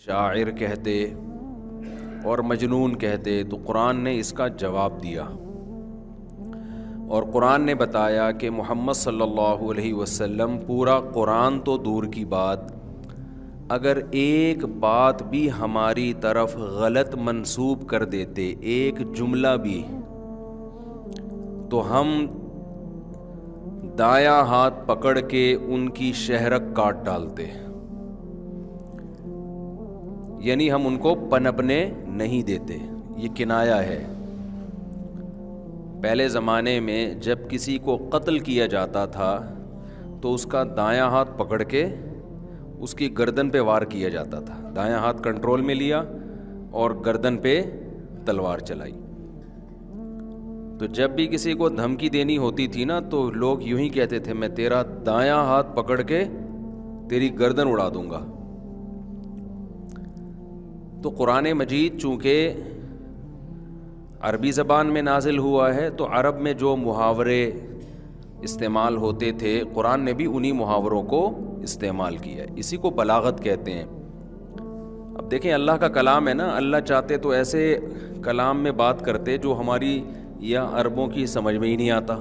شاعر کہتے اور مجنون کہتے، تو قرآن نے اس کا جواب دیا، اور قرآن نے بتایا کہ محمد صلی اللہ علیہ وسلم پورا قرآن تو دور کی بات، اگر ایک بات بھی ہماری طرف غلط منسوب کر دیتے، ایک جملہ بھی، تو ہم دایاں ہاتھ پکڑ کے ان کی شہرک کاٹ ڈالتے، یعنی ہم ان کو پنپنے نہیں دیتے۔ یہ کنایا ہے۔ پہلے زمانے میں جب کسی کو قتل کیا جاتا تھا تو اس کا دایاں ہاتھ پکڑ کے اس کی گردن پہ وار کیا جاتا تھا، دایاں ہاتھ کنٹرول میں لیا اور گردن پہ تلوار چلائی۔ تو جب بھی کسی کو دھمکی دینی ہوتی تھی نا تو لوگ یوں ہی کہتے تھے، میں تیرا دایاں ہاتھ پکڑ کے تیری گردن اڑا دوں گا۔ تو قرآن مجید چونکہ عربی زبان میں نازل ہوا ہے تو عرب میں جو محاورے استعمال ہوتے تھے قرآن نے بھی انہی محاوروں کو استعمال کیا ہے، اسی کو بلاغت کہتے ہیں۔ اب دیکھیں اللہ کا کلام ہے نا، اللہ چاہتے تو ایسے کلام میں بات کرتے جو ہماری یا عربوں کی سمجھ میں ہی نہیں آتا۔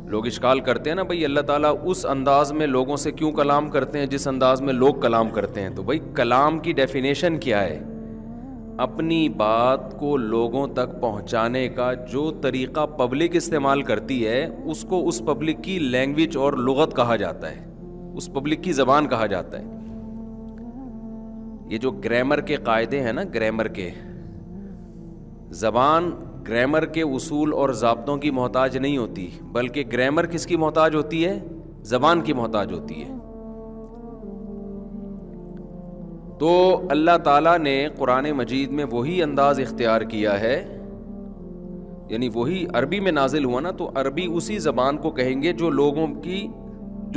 لوگ اشکال کرتے ہیں نا، بھئی اللہ تعالیٰ اس انداز میں لوگوں سے کیوں کلام کرتے ہیں جس انداز میں لوگ کلام کرتے ہیں؟ تو بھئی کلام کی ڈیفینیشن کیا ہے؟ اپنی بات کو لوگوں تک پہنچانے کا جو طریقہ پبلک استعمال کرتی ہے اس کو اس پبلک کی لینگویج اور لغت کہا جاتا ہے، اس پبلک کی زبان کہا جاتا ہے۔ یہ جو گرامر کے قاعدے ہیں نا، گرامر کے، زبان گرامر کے اصول اور ضابطوں کی محتاج نہیں ہوتی، بلکہ گرامر کس کی محتاج ہوتی ہے؟ زبان کی محتاج ہوتی ہے۔ تو اللہ تعالیٰ نے قرآن مجید میں وہی انداز اختیار کیا ہے، یعنی وہی عربی میں نازل ہوا نا، تو عربی اسی زبان کو کہیں گے جو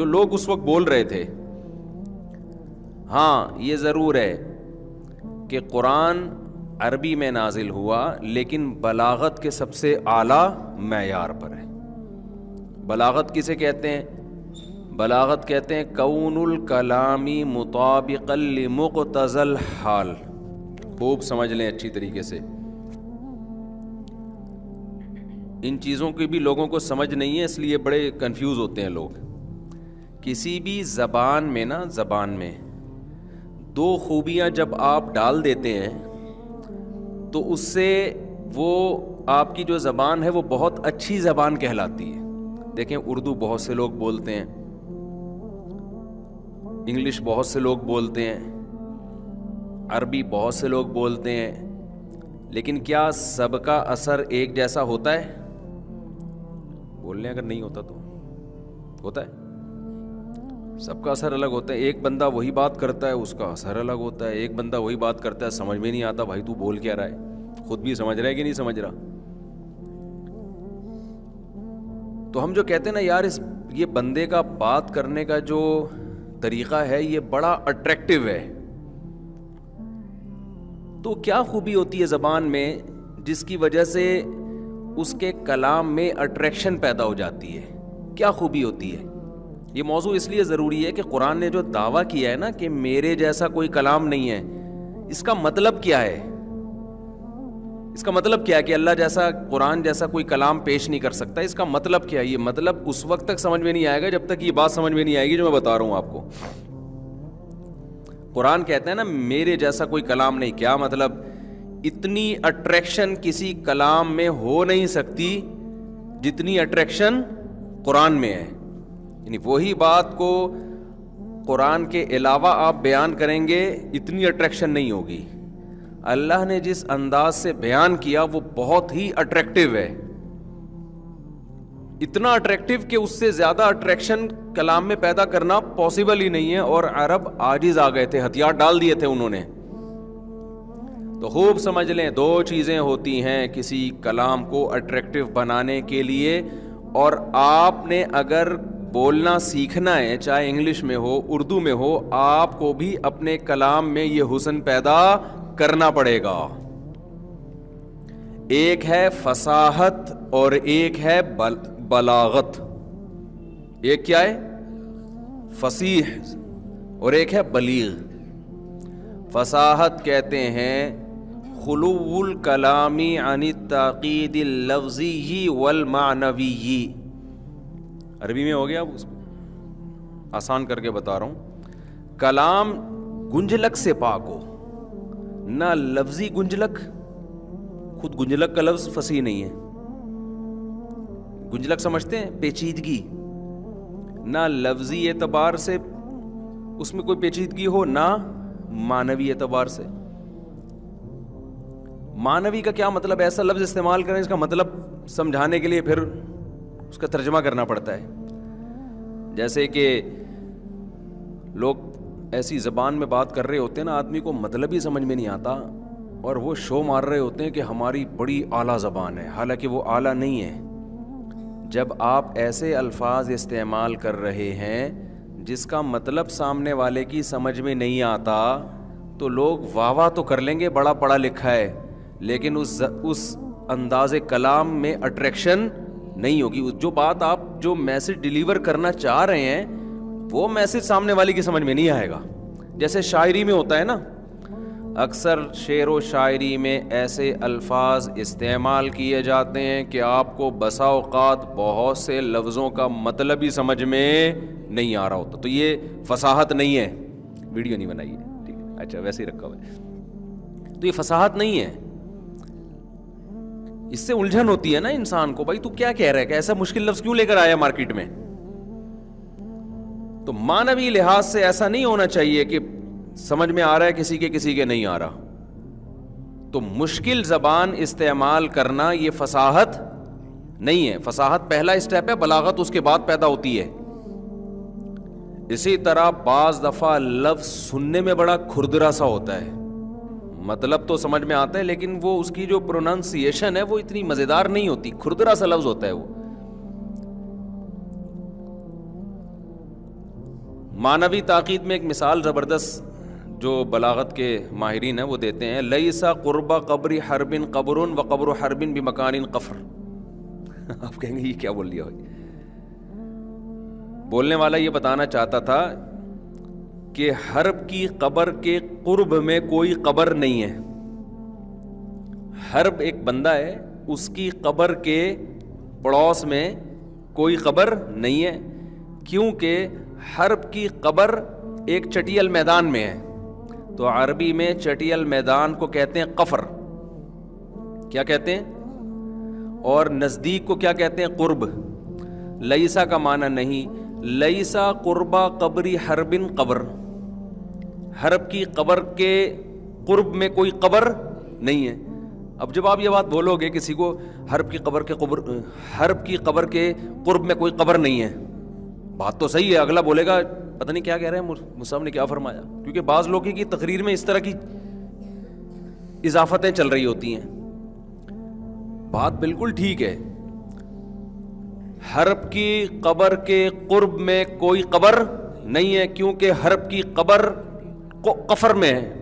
لوگ اس وقت بول رہے تھے۔ ہاں یہ ضرور ہے کہ قرآن عربی میں نازل ہوا لیکن بلاغت کے سب سے اعلیٰ معیار پر ہے۔ بلاغت کسے کہتے ہیں؟ بلاغت کہتے ہیں کون الکلامی مطابقا لمقتضی الحال۔ خوب سمجھ لیں اچھی طریقے سے، ان چیزوں کی بھی لوگوں کو سمجھ نہیں ہے، اس لیے بڑے کنفیوز ہوتے ہیں لوگ۔ کسی بھی زبان میں نا، زبان میں دو خوبیاں جب آپ ڈال دیتے ہیں تو اس سے وہ آپ کی جو زبان ہے وہ بہت اچھی زبان کہلاتی ہے۔ دیکھیں اردو بہت سے لوگ بولتے ہیں، انگلش بہت سے لوگ بولتے ہیں، عربی بہت سے لوگ بولتے ہیں، لیکن کیا سب کا اثر ایک جیسا ہوتا ہے؟ بولنے اگر نہیں ہوتا تو ہوتا ہے، سب کا اثر الگ ہوتا ہے۔ ایک بندہ وہی بات کرتا ہے اس کا اثر الگ ہوتا ہے، ایک بندہ وہی بات کرتا ہے سمجھ میں نہیں آتا بھائی تو بول کیا رہا ہے، خود بھی سمجھ رہا ہے کہ نہیں سمجھ رہا۔ تو ہم جو کہتے ہیں نا یار یہ بندے کا بات کرنے کا جو طریقہ ہے یہ بڑا اٹریکٹیو ہے، تو کیا خوبی ہوتی ہے زبان میں جس کی وجہ سے اس کے کلام میں اٹریکشن پیدا ہو جاتی ہے؟ کیا خوبی ہوتی ہے؟ یہ موضوع اس لیے ضروری ہے کہ قرآن نے جو دعویٰ کیا ہے نا کہ میرے جیسا کوئی کلام نہیں ہے، اس کا مطلب کیا ہے؟ اس کا مطلب کیا ہے کہ اللہ جیسا، قرآن جیسا کوئی کلام پیش نہیں کر سکتا؟ اس کا مطلب کیا ہے؟ یہ مطلب اس وقت تک سمجھ میں نہیں آئے گا جب تک یہ بات سمجھ میں نہیں آئے گی جو میں بتا رہا ہوں آپ کو۔ قرآن کہتا ہے نا میرے جیسا کوئی کلام نہیں، کیا مطلب؟ اتنی اٹریکشن کسی کلام میں ہو نہیں سکتی جتنی اٹریکشن قرآن میں ہے، یعنی وہی بات کو قرآن کے علاوہ آپ بیان کریں گے اتنی اٹریکشن نہیں ہوگی۔ اللہ نے جس انداز سے بیان کیا وہ بہت ہی اٹریکٹیو ہے، اتنا اٹریکٹیو کہ اس سے زیادہ اٹریکشن کلام میں پیدا کرنا پاسبل ہی نہیں ہے، اور عرب عاجز آ گئے تھے، ہتھیار ڈال دیے تھے انہوں نے۔ تو خوب سمجھ لیں دو چیزیں ہوتی ہیں کسی کلام کو اٹریکٹیو بنانے کے لیے، اور آپ نے اگر بولنا سیکھنا ہے چاہے انگلش میں ہو اردو میں ہو، آپ کو بھی اپنے کلام میں یہ حسن پیدا کرنا پڑے گا۔ ایک ہے فصاحت اور ایک ہے بلاغت۔ ایک کیا ہے؟ فصیح اور ایک ہے بلیغ. فصاحت کہتے ہیں خلو الکلامی عن التعقید اللفظی والمعنوی. عربی میں ہو گیا, اب اس کو آسان کر کے بتا رہا ہوں. کلام گنجلک سے پاک ہو, نہ لفظی گنجلک, خود گنجلک کا لفظ فصیح نہیں ہے. گنجلک سمجھتے ہیں پیچیدگی, نہ لفظی اعتبار سے اس میں کوئی پیچیدگی ہو, نہ معنوی اعتبار سے. معنوی کا کیا مطلب؟ ایسا لفظ استعمال کریں اس کا مطلب سمجھانے کے لیے پھر اس کا ترجمہ کرنا پڑتا ہے. جیسے کہ لوگ ایسی زبان میں بات کر رہے ہوتے ہیں نا, آدمی کو مطلب ہی سمجھ میں نہیں آتا, اور وہ شو مار رہے ہوتے ہیں کہ ہماری بڑی اعلیٰ زبان ہے, حالانکہ وہ اعلیٰ نہیں ہے. جب آپ ایسے الفاظ استعمال کر رہے ہیں جس کا مطلب سامنے والے کی سمجھ میں نہیں آتا, تو لوگ واہ واہ تو کر لیں گے, بڑا پڑھا لکھا ہے, لیکن اس انداز کلام میں اٹریکشن نہیں ہوگی. جو بات آپ جو میسج ڈیلیور کرنا چاہ رہے ہیں وہ میسج سامنے والے کی سمجھ میں نہیں آئے گا. جیسے شاعری میں ہوتا ہے نا, اکثر شعر و شاعری میں ایسے الفاظ استعمال کیے جاتے ہیں کہ آپ کو بسا اوقات بہت سے لفظوں کا مطلب ہی سمجھ میں نہیں آ رہا ہوتا. تو یہ فصاحت نہیں ہے. ویڈیو نہیں بنائی ہے, ٹھیک ہے, اچھا ویسے ہی رکھا ہوا ہے. تو یہ فصاحت نہیں ہے. اس سے الجھن ہوتی ہے نا انسان کو, بھائی تو کیا کہہ رہا ہے, کہ ایسا مشکل لفظ کیوں لے کر آیا مارکیٹ میں. تو معنوی لحاظ سے ایسا نہیں ہونا چاہیے کہ سمجھ میں آ رہا ہے کسی کے نہیں آ رہا. تو مشکل زبان استعمال کرنا یہ فصاحت نہیں ہے. فصاحت پہلا اسٹیپ ہے, بلاغت اس کے بعد پیدا ہوتی ہے. اسی طرح بعض دفعہ لفظ سننے میں بڑا کھردرا سا ہوتا ہے, مطلب تو سمجھ میں آتا ہے لیکن وہ اس کی جو پروننسیشن ہے وہ اتنی مزیدار نہیں ہوتی, کھردرا سا لفظ ہوتا ہے وہ. معنوی تاکید میں ایک مثال زبردست جو بلاغت کے ماہرین ہیں وہ دیتے ہیں, لیسا قرب قبر حرب قبر و قبر حرب بمکان قفر. آپ کہیں گے یہ کیا بول دیا بھائی. بولنے والا یہ بتانا چاہتا تھا کہ حرب کی قبر کے قرب میں کوئی قبر نہیں ہے. حرب ایک بندہ ہے, اس کی قبر کے پڑوس میں کوئی قبر نہیں ہے, کیونکہ حرب کی قبر ایک چٹیل میدان میں ہے. تو عربی میں چٹیل میدان کو کہتے ہیں قفر. کیا کہتے ہیں؟ اور نزدیک کو کیا کہتے ہیں؟ قرب. لیسا کا معنی نہیں, لیسا قربا قبری حرب قبر, حرب کی قبر کے قرب میں کوئی قبر نہیں ہے. اب جب آپ یہ بات بولو گے کسی کو, حرب کی قبر کے قرب میں کوئی قبر نہیں ہے, بات تو صحیح ہے. اگلا بولے گا پتہ نہیں کیا کہہ رہے ہیں, مصعب نے کیا فرمایا, کیونکہ بعض لوگوں کی تقریر میں اس طرح کی اضافتیں چل رہی ہوتی ہیں. بات بالکل ٹھیک ہے, حرب کی قبر کے قرب میں کوئی قبر نہیں ہے, کیونکہ حرب کی قبر کو قفر میں ہے,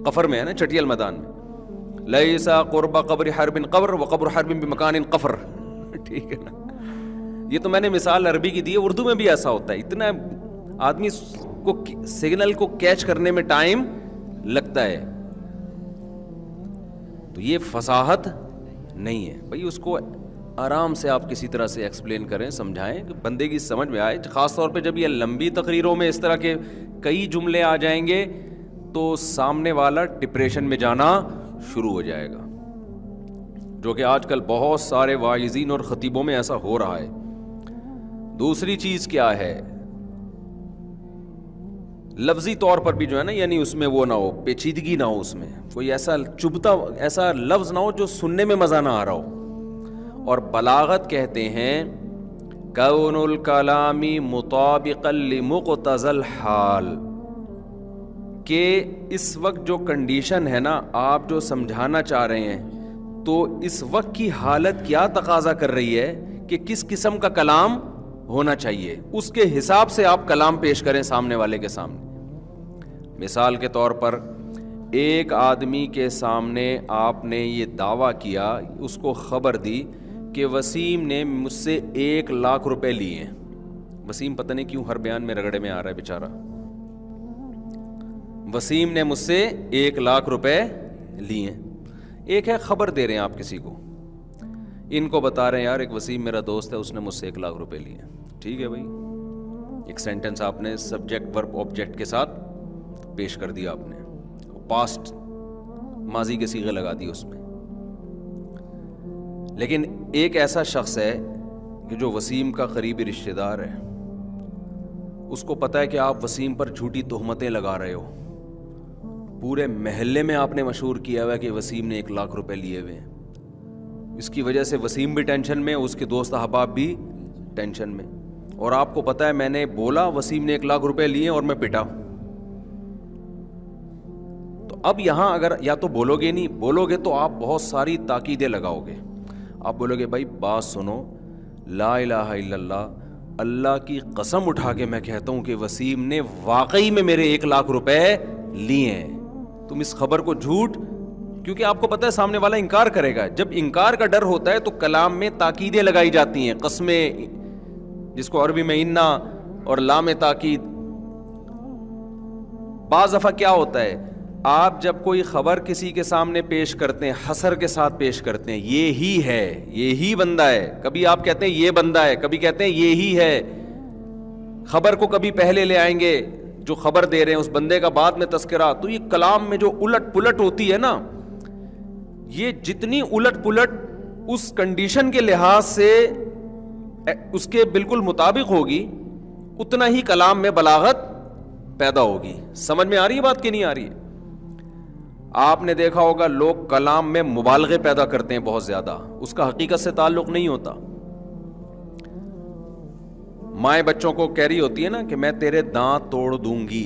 قفر میں ہے نا, چٹیل میدان میں. لیسا قرب قبر حرب قبر و قبر حرب بمکان قفر. ٹھیک ہے نا. یہ تو میں نے مثال عربی کی دی ہے, اردو میں بھی ایسا ہوتا ہے. اتنا آدمی کو سگنل کو کیچ کرنے میں ٹائم لگتا ہے. تو یہ فصاحت نہیں ہے بھائی. اس کو آرام سے آپ کسی طرح سے ایکسپلین کریں, سمجھائیں کہ بندے کی سمجھ میں آئے. خاص طور پہ جب یہ لمبی تقریروں میں اس طرح کے کئی جملے آ جائیں گے تو سامنے والا ڈپریشن میں جانا شروع ہو جائے گا, جو کہ آج کل بہت سارے واعظین اور خطیبوں میں ایسا ہو رہا ہے. دوسری چیز کیا ہے, لفظی طور پر بھی جو ہے نا, یعنی اس میں وہ نہ ہو, پیچیدگی نہ ہو, اس میں کوئی ایسا چبھتا ایسا لفظ نہ ہو جو سننے میں مزہ نہ آ رہا ہو. اور بلاغت کہتے ہیں کون الکلامی مطابقا لمقتضى الحال, کہ اس وقت جو کنڈیشن ہے نا, آپ جو سمجھانا چاہ رہے ہیں, تو اس وقت کی حالت کیا تقاضا کر رہی ہے کہ کس قسم کا کلام ہونا چاہیے, اس کے حساب سے آپ کلام پیش کریں سامنے والے کے سامنے. مثال کے طور پر ایک آدمی کے سامنے آپ نے یہ دعویٰ کیا, اس کو خبر دی کہ وسیم نے مجھ سے 1 لاکھ روپے لیے ہیں. وسیم پتہ نہیں کیوں ہر بیان میں رگڑے میں آ رہا ہے بیچارہ. وسیم نے مجھ سے 1 لاکھ روپے لیے. ایک ہے خبر دے رہے ہیں آپ کسی کو, ان کو بتا رہے ہیں یار ایک وسیم میرا دوست ہے, اس نے مجھ سے 1 لاکھ روپے لیے. ٹھیک ہے بھائی, ایک سینٹنس آپ نے سبجیکٹ ورب آبجیکٹ کے ساتھ پیش کر دیا, آپ نے پاسٹ ماضی کے صیغے لگا دی اس میں. لیکن ایک ایسا شخص ہے کہ جو وسیم کا قریبی رشتہ دار ہے, اس کو پتہ ہے کہ آپ وسیم پر جھوٹی تہمتیں لگا رہے ہو. پورے محلے میں آپ نے مشہور کیا ہوا ہے کہ وسیم نے 1 لاکھ روپے لیے ہوئے ہیں. اس کی وجہ سے وسیم بھی ٹینشن میں, اس کے دوست احباب بھی ٹینشن میں. اور آپ کو پتہ ہے میں نے بولا وسیم نے 1 لاکھ روپے لیے اور میں پٹا. تو اب یہاں اگر یا تو بولو گے نہیں, بولو گے تو آپ بہت ساری تاکیدیں لگاؤ گے. آپ بولو گے بھائی بات سنو, لا الہ الا اللہ, اللہ کی قسم اٹھا کے میں کہتا ہوں کہ وسیم نے واقعی میں میرے 1 لاکھ روپے لیے ہیں. تم اس خبر کو جھوٹ, کیونکہ آپ کو پتہ ہے سامنے والا انکار کرے گا. جب انکار کا ڈر ہوتا ہے تو کلام میں تاکیدیں لگائی جاتی ہیں, قسمیں, جس کو عربی میں انا اور لام تاکید. بعض دفعہ کیا ہوتا ہے, آپ جب کوئی خبر کسی کے سامنے پیش کرتے ہیں, حصر کے ساتھ پیش کرتے ہیں, یہی ہے, یہی بندہ ہے. کبھی آپ کہتے ہیں یہ بندہ ہے, کبھی کہتے ہیں یہی ہے. خبر کو کبھی پہلے لے آئیں گے, جو خبر دے رہے ہیں اس بندے کا بعد میں تذکرہ. تو یہ کلام میں جو الٹ پلٹ ہوتی ہے نا, یہ جتنی الٹ پلٹ اس کنڈیشن کے لحاظ سے اس کے بالکل مطابق ہوگی, اتنا ہی کلام میں بلاغت پیدا ہوگی. سمجھ میں آ رہی ہے بات کہ نہیں آ رہی ہے؟ آپ نے دیکھا ہوگا لوگ کلام میں مبالغے پیدا کرتے ہیں بہت زیادہ, اس کا حقیقت سے تعلق نہیں ہوتا. مائیں بچوں کو کہہ رہی ہوتی ہے نا کہ میں تیرے دانت توڑ دوں گی,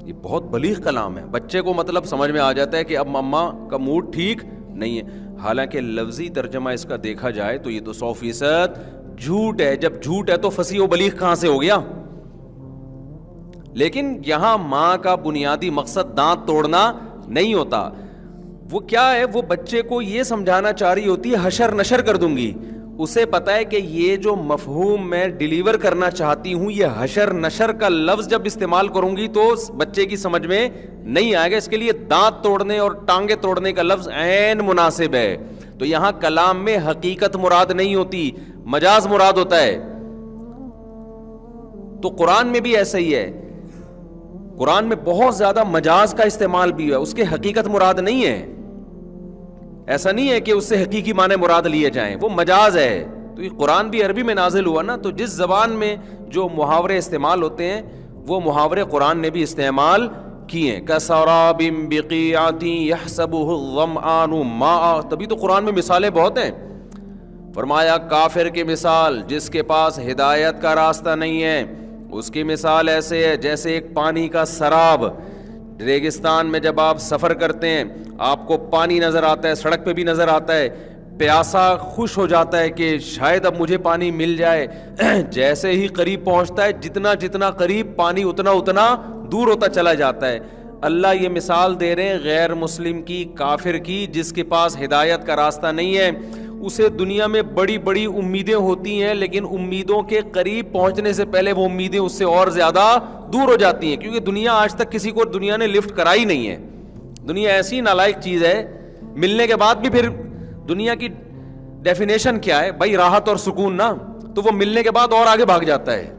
یہ بہت بلیغ کلام ہے. بچے کو مطلب سمجھ میں آ جاتا ہے کہ اب مما کا موڈ ٹھیک نہیں ہے. حالانکہ لفظی ترجمہ اس کا دیکھا جائے تو یہ تو 100% جھوٹ ہے. جب جھوٹ ہے تو فصیح و بلیغ کہاں سے ہو گیا؟ لیکن یہاں ماں کا بنیادی مقصد دانت توڑنا نہیں ہوتا. وہ کیا ہے, وہ بچے کو یہ سمجھانا چاہ رہی ہوتی ہے حشر نشر کر دوں گی. اسے پتا ہے کہ یہ جو مفہوم میں ڈیلیور کرنا چاہتی ہوں, یہ حشر نشر کا لفظ جب استعمال کروں گی تو بچے کی سمجھ میں نہیں آئے گا. اس کے لیے دانت توڑنے اور ٹانگیں توڑنے کا لفظ عین مناسب ہے. تو یہاں کلام میں حقیقت مراد نہیں ہوتی, مجاز مراد ہوتا ہے. تو قرآن میں بھی ایسا ہی ہے, قرآن میں بہت زیادہ مجاز کا استعمال بھی ہے, اس کے حقیقت مراد نہیں ہے. ایسا نہیں ہے کہ اس سے حقیقی معنی مراد لیے جائیں, وہ مجاز ہے. تو یہ قرآن بھی عربی میں نازل ہوا نا, تو جس زبان میں جو محاورے استعمال ہوتے ہیں وہ محاورے قرآن نے بھی استعمال کیے ہیں. کسراب بقیعۃ یحسبہ الظمآن ماء, تبھی تو قرآن میں مثالیں بہت ہیں. فرمایا کافر کی مثال جس کے پاس ہدایت کا راستہ نہیں ہے, اس کی مثال ایسے ہے جیسے ایک پانی کا سراب. ریگستان میں جب آپ سفر کرتے ہیں آپ کو پانی نظر آتا ہے, سڑک پہ بھی نظر آتا ہے, پیاسا خوش ہو جاتا ہے کہ شاید اب مجھے پانی مل جائے. جیسے ہی قریب پہنچتا ہے, جتنا جتنا قریب پانی اتنا اتنا دور ہوتا چلا جاتا ہے. اللہ یہ مثال دے رہے ہیں غیر مسلم کی, کافر کی, جس کے پاس ہدایت کا راستہ نہیں ہے. اسے دنیا میں بڑی بڑی امیدیں ہوتی ہیں, لیکن امیدوں کے قریب پہنچنے سے پہلے وہ امیدیں اس سے اور زیادہ دور ہو جاتی ہیں. کیونکہ دنیا آج تک کسی کو دنیا نے لفٹ کرائی نہیں ہے. دنیا ایسی نالائق چیز ہے, ملنے کے بعد بھی پھر دنیا کی ڈیفینیشن کیا ہے بھائی, راحت اور سکون نا, تو وہ ملنے کے بعد اور آگے بھاگ جاتا ہے.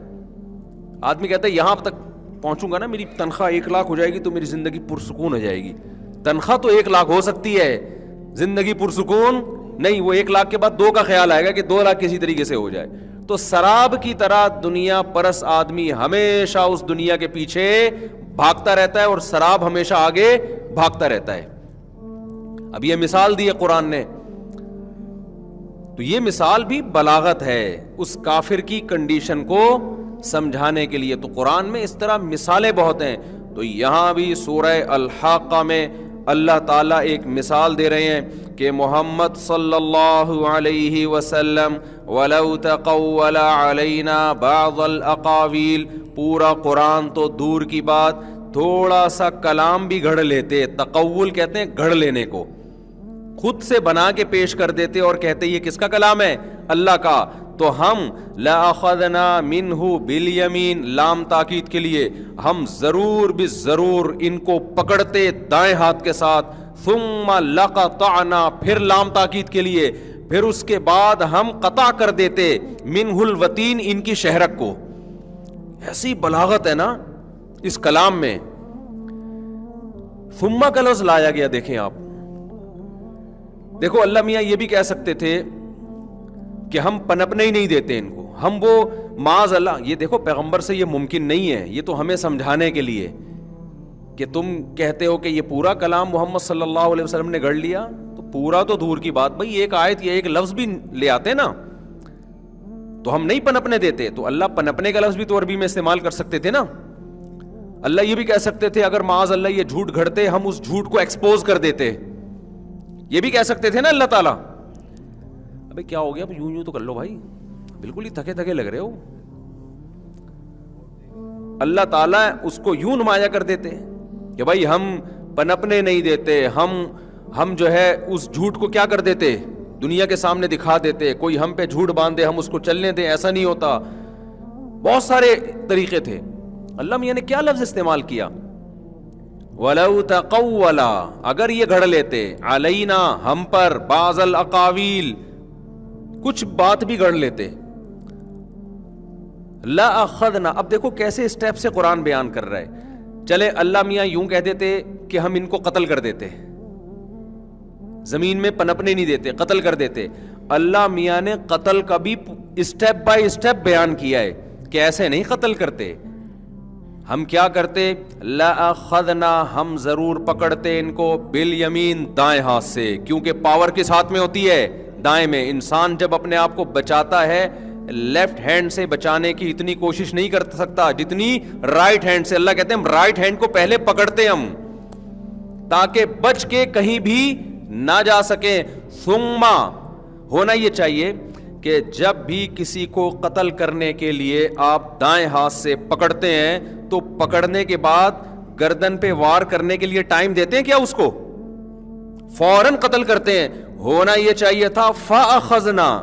آدمی کہتا ہے یہاں تک پہنچوں گا نا, میری تنخواہ 1 لاکھ ہو جائے گی تو میری زندگی پرسکون ہو جائے گی. تنخواہ تو 1 لاکھ ہو سکتی ہے, زندگی پرسکون نہیں. وہ 1 لاکھ کے بعد 2 کا خیال آئے گا کہ 2 لاکھ کسی طریقے سے ہو جائے. تو سراب کی طرح دنیا پرس آدمی ہمیشہ اس دنیا کے پیچھے بھاگتا رہتا ہے اور سراب ہمیشہ آگے بھاگتا رہتا ہے. اب یہ مثال دی ہے قرآن نے, تو یہ مثال بھی بلاغت ہے اس کافر کی کنڈیشن کو سمجھانے کے لیے. تو قرآن میں اس طرح مثالیں بہت ہیں. تو یہاں بھی سورہ الحاقہ میں اللہ تعالیٰ ایک مثال دے رہے ہیں کہ محمد صلی اللہ علیہ وسلم وَلَوْ تَقَوَّلَ عَلَيْنَا بَعْضَ الْأَقَاوِيلِ, پورا قرآن تو دور کی بات, تھوڑا سا کلام بھی گھڑ لیتے. تقول کہتے ہیں گھڑ لینے کو, خود سے بنا کے پیش کر دیتے اور کہتے یہ کس کا کلام ہے, اللہ کا. تو ہم لَأَخَذْنَا مِنْهُ بِالْيَمِينِ لام تاکید کے لیے ہم ضرور ضرور ان کو پکڑتے دائیں ہاتھ کے ساتھ. ثُمَّ لَقَطَعْنَا پھر لام تاکید کے لیے پھر اس کے بعد ہم قطع کر دیتے مِنْهُ الْوَتِينَ ان کی شہرک کو. ایسی بلاغت ہے نا اس کلام میں. ثم کا لفظ لایا گیا. دیکھیں آپ, دیکھو اللہ میاں یہ بھی کہہ سکتے تھے کہ ہم پنپنے ہی نہیں دیتے ان کو, ہم وہ معاذ اللہ. یہ دیکھو پیغمبر سے یہ ممکن نہیں ہے, یہ تو ہمیں سمجھانے کے لیے کہ تم کہتے ہو کہ یہ پورا کلام محمد صلی اللہ علیہ وسلم نے گڑھ لیا, تو پورا تو دور کی بات بھائی, ایک آیت یا ایک لفظ بھی لے آتے نا تو ہم نہیں پنپنے دیتے. تو اللہ پنپنے کا لفظ بھی تو عربی میں استعمال کر سکتے تھے نا. اللہ یہ بھی کہہ سکتے تھے اگر معاذ اللہ یہ جھوٹ گھڑتے ہم اس جھوٹ کو ایکسپوز کر دیتے, یہ بھی کہہ سکتے تھے نا اللہ تعالیٰ. ابے کیا ہو گیا, اب یوں تو کر لو بھائی, بالکل ہی تھکے تھکے لگ رہے ہو. اللہ تعالیٰ اس کو یوں نمایاں کر دیتے کہ بھائی ہم پنپنے نہیں دیتے, ہم جو ہے اس جھوٹ کو کیا کر دیتے, دنیا کے سامنے دکھا دیتے. کوئی ہم پہ جھوٹ باندھے ہم اس کو چلنے دیں, ایسا نہیں ہوتا. بہت سارے طریقے تھے. اللہ میاں نے کیا لفظ استعمال کیا, وَلَوْ تَقَوَّلَ اگر یہ گھڑ لیتے, عَلَيْنَا ہم پر, بَعْضَ الْأَقَاوِيلِ کچھ بات بھی گڑھ لیتے, لَأَخَذْنَا. اب دیکھو کیسے اسٹیپ سے قرآن بیان کر رہا ہے. چلے اللہ میاں یوں کہہ دیتے کہ ہم ان کو قتل کر دیتے, زمین میں پنپنے نہیں دیتے, قتل کر دیتے. اللہ میاں نے قتل کا بھی اسٹیپ بائی اسٹیپ بیان کیا ہے کہ ایسے نہیں قتل کرتے. ہم کیا کرتے, لَأَخَذْنَا ہم ضرور پکڑتے ان کو, بِالْيَمِينِ دائیں ہاتھ سے, کیونکہ پاور کس ہاتھ میں ہوتی ہے, دائیں میں. انسان جب اپنے آپ کو بچاتا ہے لیفٹ ہینڈ سے بچانے کی اتنی کوشش نہیں کر سکتا جتنی رائٹ ہینڈ سے. اللہ کہتے ہیں ہم رائٹ ہینڈ کو پہلے پکڑتے ہم تاکہ بچ کے کہیں بھی نہ جا سکیں. ثم ہونا یہ چاہیے کہ جب بھی کسی کو قتل کرنے کے لیے آپ دائیں ہاتھ سے پکڑتے ہیں تو پکڑنے کے بعد گردن پہ وار کرنے کے لیے ٹائم دیتے ہیں کیا, اس کو فوراً قتل کرتے ہیں. ہونا یہ چاہیے تھا فَأَخَذْنَا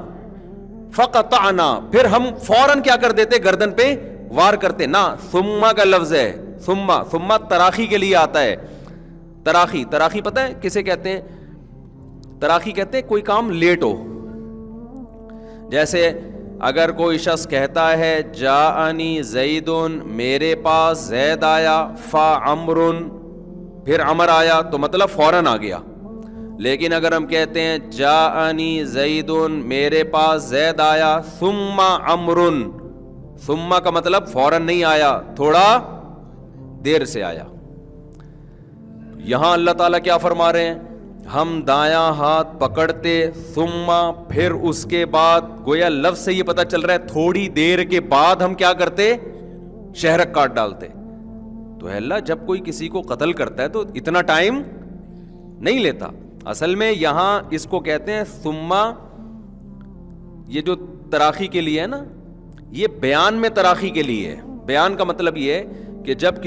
فَقَطَعْنَا پھر ہم فوراً کیا کر دیتے, گردن پہ وار کرتے. نہ ثم کا لفظ ہے, ثم تراخی کے لیے آتا ہے. تراخی پتہ ہے کسے کہتے ہیں, تراخی کہتے ہیں کوئی کام لیٹ ہو. جیسے اگر کوئی شخص کہتا ہے جاءنی زیدن میرے پاس زید آیا, فعمر پھر عمر آیا تو مطلب فوراً آ گیا. لیکن اگر ہم کہتے ہیں جاءنی زیدن میرے پاس زید آیا, ثم عمر, ثم کا مطلب فوراً نہیں آیا, تھوڑا دیر سے آیا. یہاں اللہ تعالیٰ کیا فرما رہے ہیں, ہم دایاں ہاتھ پکڑتے, ثم پھر اس کے بعد, گویا لفظ سے یہ پتہ چل رہا ہے تھوڑی دیر کے بعد ہم کیا کرتے, شہرک کاٹ ڈالتے. تو اے اللہ جب کوئی کسی کو قتل کرتا ہے تو اتنا ٹائم نہیں لیتا. اصل میں یہاں اس کو کہتے ہیں ثم, یہ جو تراخی کے لیے ہے نا, یہ بیان میں تراخی کے لیے ہے. بیان کا مطلب یہ ہے کہ جب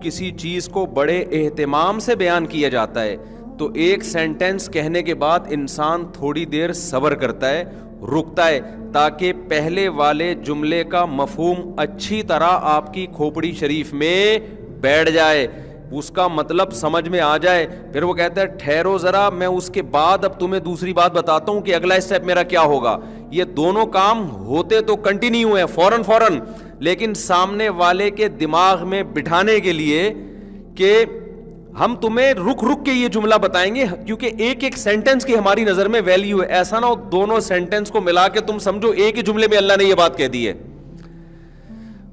کسی چیز کو بڑے اہتمام سے بیان کیا جاتا ہے تو ایک سینٹنس کہنے کے بعد انسان تھوڑی دیر صبر کرتا ہے, رکتا ہے, تاکہ پہلے والے جملے کا مفہوم اچھی طرح آپ کی کھوپڑی شریف میں بیٹھ جائے, اس کا مطلب سمجھ میں آ جائے. پھر وہ کہتا ہے ٹھہرو ذرا, میں اس کے بعد اب تمہیں دوسری بات بتاتا ہوں کہ اگلا اسٹیپ میرا کیا ہوگا. یہ دونوں کام ہوتے تو کنٹینیو ہیں فوراً, لیکن سامنے والے کے دماغ میں بٹھانے کے لیے کہ ہم تمہیں رک کے یہ جملہ بتائیں گے, کیونکہ ایک ایک سینٹنس کی ہماری نظر میں ویلیو ہے. ایسا نہ ہو دونوں سینٹنس کو ملا کے تم سمجھو ایک ہی جملے میں اللہ نے یہ بات کہہ دی ہے.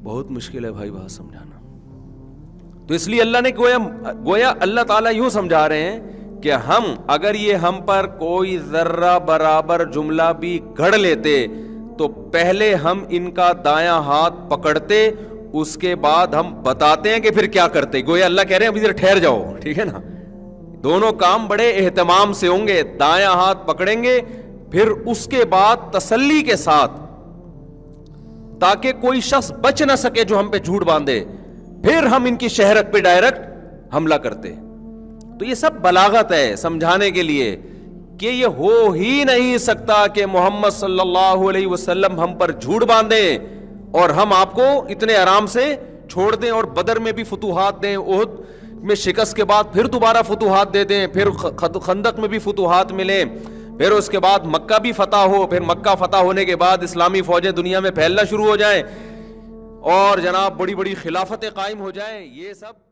بہت مشکل ہے بھائی بات سمجھانا. تو اس لیے اللہ نے گویا اللہ تعالیٰ یوں سمجھا رہے ہیں کہ ہم اگر یہ ہم پر کوئی ذرہ برابر جملہ بھی گھڑ لیتے تو پہلے ہم ان کا دایاں ہاتھ پکڑتے, اس کے بعد ہم بتاتے ہیں کہ پھر کیا کرتے. گویا اللہ کہہ رہے ہیں اب ادھر ٹھہر جاؤ, ٹھیک ہے نا. دونوں کام بڑے اہتمام سے ہوں گے, دایاں ہاتھ پکڑیں گے, پھر اس کے بعد تسلی کے ساتھ, تاکہ کوئی شخص بچ نہ سکے جو ہم پہ جھوٹ باندھے, پھر ہم ان کی شہرک پہ ڈائریکٹ حملہ کرتے. تو یہ سب بلاغت ہے سمجھانے کے لیے کہ یہ ہو ہی نہیں سکتا کہ محمد صلی اللہ علیہ وسلم ہم پر جھوٹ باندھیں اور ہم آپ کو اتنے آرام سے چھوڑ دیں اور بدر میں بھی فتوحات دیں, احد میں شکست کے بعد پھر دوبارہ فتوحات دے دیں, پھر خندق میں بھی فتوحات ملیں, پھر اس کے بعد مکہ بھی فتح ہو, پھر مکہ فتح ہونے کے بعد اسلامی فوجیں دنیا میں پھیلنا شروع ہو جائیں اور جناب بڑی بڑی خلافتیں قائم ہو جائیں. یہ سب